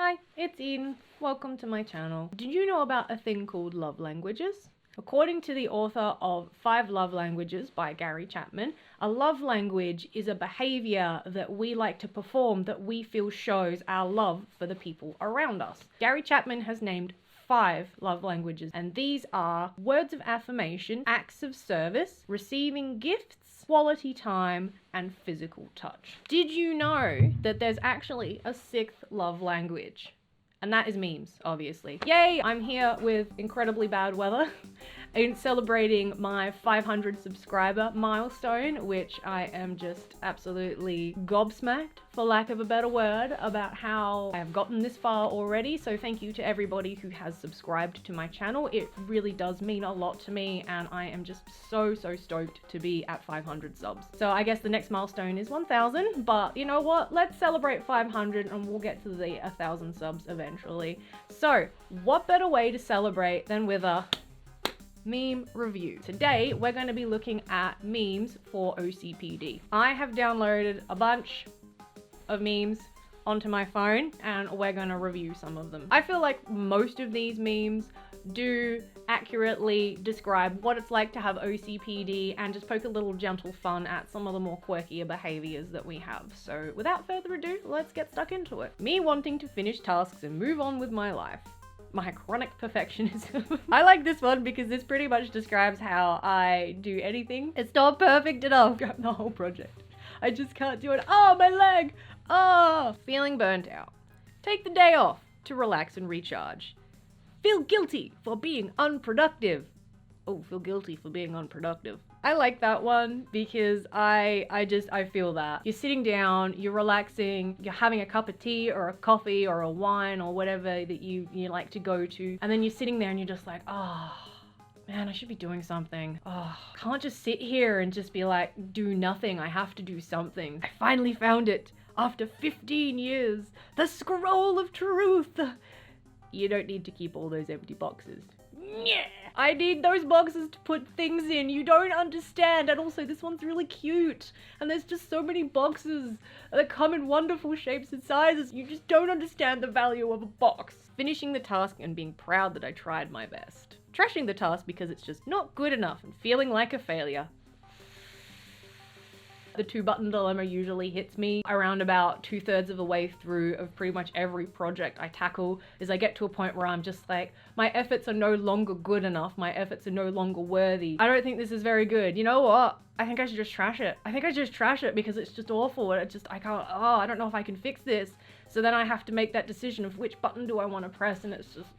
Hi, it's Eden. Welcome to my channel. Did you know about a thing called love languages? According to the author of 5 Love Languages by Gary Chapman, a love language is a behavior that we like to perform that we feel shows our love for the people around us. Gary Chapman has named 5 love languages, and these are words of affirmation, acts of service, receiving gifts, quality time, and physical touch. Did you know that there's actually a 6th love language? And that is memes, obviously. Yay! I'm here with incredibly bad weather in celebrating my 500 subscriber milestone, which I am just absolutely gobsmacked, for lack of a better word, about how I have gotten this far already. So thank you to everybody who has subscribed to my channel. It really does mean a lot to me, and I am just so stoked to be at 500 subs. So I guess the next milestone is 1,000, but you know what? Let's celebrate 500 and we'll get to the 1,000 subs eventually. So what better way to celebrate than with a meme review? Today we're going to be looking at memes for OCPD. I have downloaded a bunch of memes onto my phone and we're going to review some of them. I feel like most of these memes do accurately describe what it's like to have OCPD and just poke a little gentle fun at some of the more quirkier behaviors that we have. So without further ado, let's get stuck into it. Me wanting to finish tasks and move on with my life. My chronic perfectionism. I like this one because this pretty much describes how I do anything. It's not perfect enough. Grab the whole project. I just can't do it. Oh, my leg. Oh, feeling burnt out. Take the day off to relax and recharge. Feel guilty for being unproductive. Oh, feel guilty for being unproductive. I like that one because I feel that. You're sitting down, you're relaxing, you're having a cup of tea or a coffee or a wine or whatever that you like to go to. And then you're sitting there and you're just like, oh, man, I should be doing something. Oh, can't just sit here and just be like, do nothing. I have to do something. I finally found it after 15 years. The scroll of truth. You don't need to keep all those empty boxes. Yeah, I need those boxes to put things in. You don't understand. And also, this one's really cute. And there's just so many boxes that come in wonderful shapes and sizes. You just don't understand the value of a box. Finishing the task and being proud that I tried my best. Trashing the task because it's just not good enough and feeling like a failure. The 2-button dilemma usually hits me around about 2/3 of the way through of pretty much every project I tackle, is I get to a point where I'm just like, my efforts are no longer good enough, my efforts are no longer worthy. I don't think this is very good. You know what? I think I should just trash it. I think I should just trash it because it's just awful. I don't know if I can fix this. So then I have to make that decision of which button do I want to press, and it's just,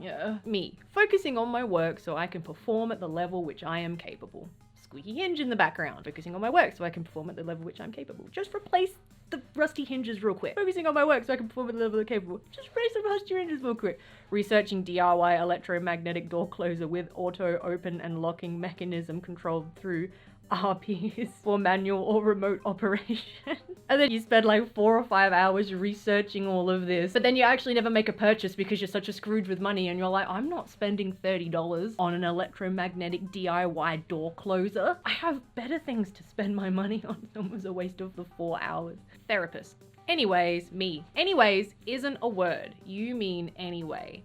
yeah. Me, focusing on my work so I can perform at the level which I am capable. Squeaky hinge in the background. Focusing on my work so I can perform at the level which I'm capable. Just replace the rusty hinges real quick. Focusing on my work so I can perform at the level I'm capable. Just replace the rusty hinges real quick. Researching DIY electromagnetic door closer with auto open and locking mechanism controlled through RPs for manual or remote operation. And then you spend like 4 or 5 hours researching all of this, but then you actually never make a purchase because you're such a Scrooge with money and you're like, I'm not spending $30 on an electromagnetic DIY door closer. I have better things to spend my money on. It was a waste of the 4 hours. Therapist. Anyways, me. Anyways isn't a word. You mean anyway.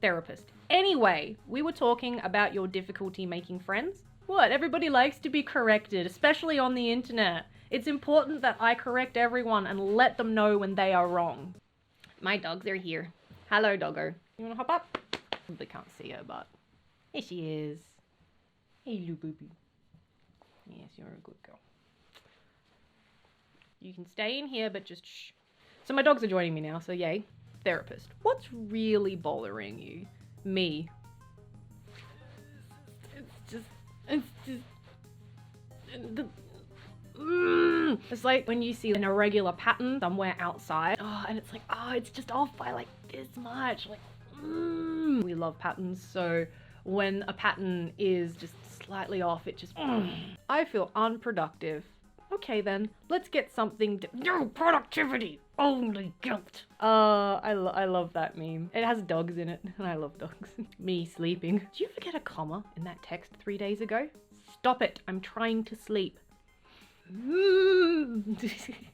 Therapist. Anyway, we were talking about your difficulty making friends. What? Everybody likes to be corrected, especially on the internet. It's important that I correct everyone and let them know when they are wrong. My dogs are here. Hello, doggo. You wanna hop up? They can't see her, but here she is. Hey, little booby. Yes, you're a good girl. You can stay in here, but just shh. So my dogs are joining me now, so yay. Therapist. What's really bothering you? Me. It's like when you see an irregular pattern somewhere outside, and it's like, it's just off by like this much. Like, we love patterns, so when a pattern is just slightly off, it just, I feel unproductive. Okay then, let's get something no productivity, only guilt. I love that meme. It has dogs in it, and I love dogs. Me sleeping. Did you forget a comma in that text 3 days ago? Stop it, I'm trying to sleep.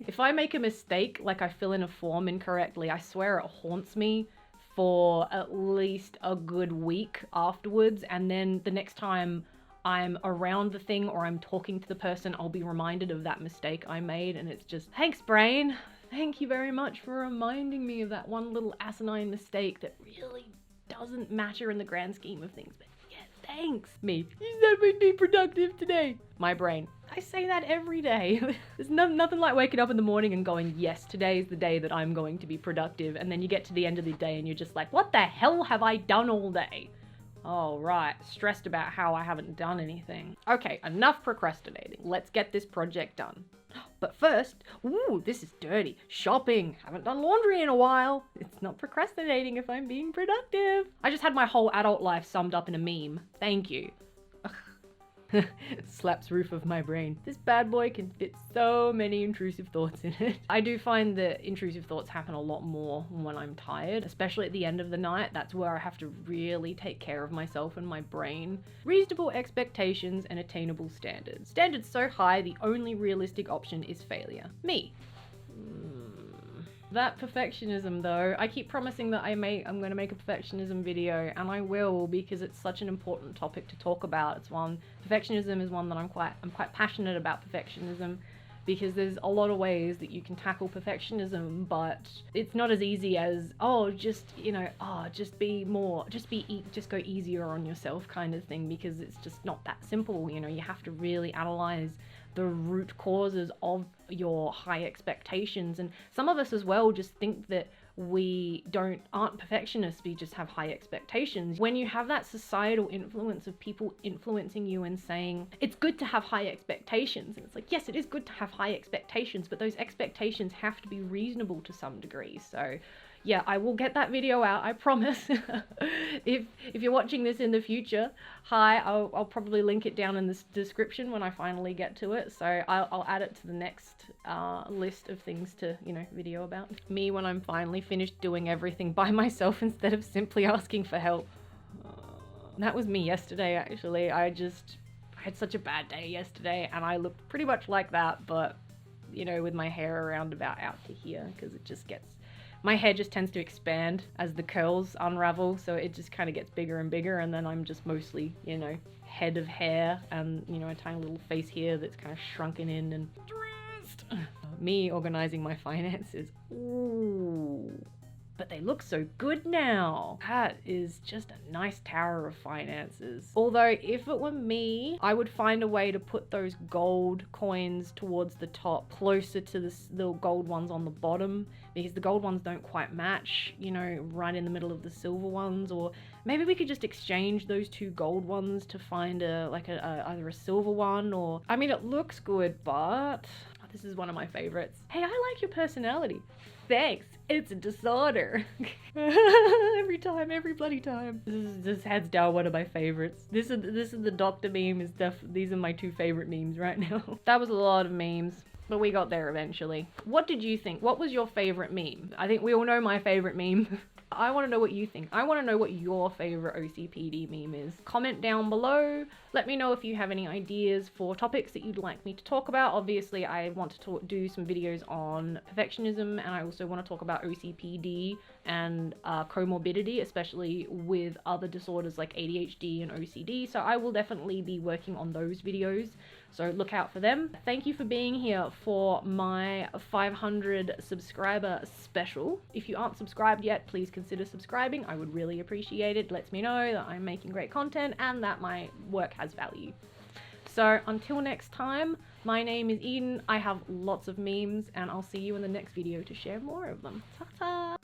If I make a mistake, like I fill in a form incorrectly, I swear it haunts me for at least a good week afterwards. And then the next time I'm around the thing or I'm talking to the person, I'll be reminded of that mistake I made. And it's just, thanks, brain. Thank you very much for reminding me of that one little asinine mistake that really doesn't matter in the grand scheme of things. But yeah, thanks. Me. You said we'd be productive today. My brain. I say that every day. There's nothing like waking up in the morning and going, yes, today is the day that I'm going to be productive. And then you get to the end of the day and you're just like, what the hell have I done all day? Oh, right. Stressed about how I haven't done anything. Okay, enough procrastinating. Let's get this project done. But first, ooh, this is dirty. Shopping. Haven't done laundry in a while. It's not procrastinating if I'm being productive. I just had my whole adult life summed up in a meme. Thank you. Slaps roof of my brain. This bad boy can fit so many intrusive thoughts in it. I do find that intrusive thoughts happen a lot more when I'm tired, especially at the end of the night. That's where I have to really take care of myself and my brain. Reasonable expectations and attainable standards. Standards so high, the only realistic option is failure. Me. That perfectionism though, I keep promising that I'm going to make a perfectionism video, and I will, because it's such an important topic to talk about. Perfectionism is one that I'm quite passionate about perfectionism, because there's a lot of ways that you can tackle perfectionism, but it's not as easy as, just go easier on yourself kind of thing, because it's just not that simple. You have to really analyze the root causes of your high expectations. And some of us as well just think that we aren't perfectionists, we just have high expectations. When you have that societal influence of people influencing you and saying it's good to have high expectations, and it's like, yes, it is good to have high expectations, but those expectations have to be reasonable to some degree. So yeah, I will get that video out, I promise. If you're watching this in the future, hi, I'll probably link it down in the description when I finally get to it. So I'll add it to the next list of things to, video about. Me when I'm finally finished doing everything by myself instead of simply asking for help. That was me yesterday, actually. I had such a bad day yesterday, and I looked pretty much like that, but, with my hair around about out to here, because it just gets... My hair just tends to expand as the curls unravel, so it just kind of gets bigger and bigger, and then I'm just mostly, head of hair and, a tiny little face here that's kind of shrunken in and dressed. Me organizing my finances. Ooh. But they look so good now. That is just a nice tower of finances. Although if it were me, I would find a way to put those gold coins towards the top, closer to the gold ones on the bottom, because the gold ones don't quite match, right in the middle of the silver ones. Or maybe we could just exchange those two gold ones to find either a silver one, or, I mean, it looks good, but this is one of my favorites. Hey, I like your personality. Thanks. It's a disorder. Every bloody time. This is hands down one of my favorites. This is the doctor meme. These are my two favorite memes right now. That was a lot of memes, but we got there eventually. What did you think? What was your favorite meme? I think we all know my favorite meme. I want to know what you think. I want to know what your favorite OCPD meme is. Comment down below. Let me know if you have any ideas for topics that you'd like me to talk about. Obviously, I want to do some videos on perfectionism, and I also want to talk about OCPD and comorbidity, especially with other disorders like ADHD and OCD. So I will definitely be working on those videos, so look out for them. Thank you for being here for my 500 subscriber special. If you aren't subscribed yet, please consider subscribing. I would really appreciate it. It lets me know that I'm making great content and that my work has value. So until next time, my name is Eden. I have lots of memes, and I'll see you in the next video to share more of them. Ta-ta!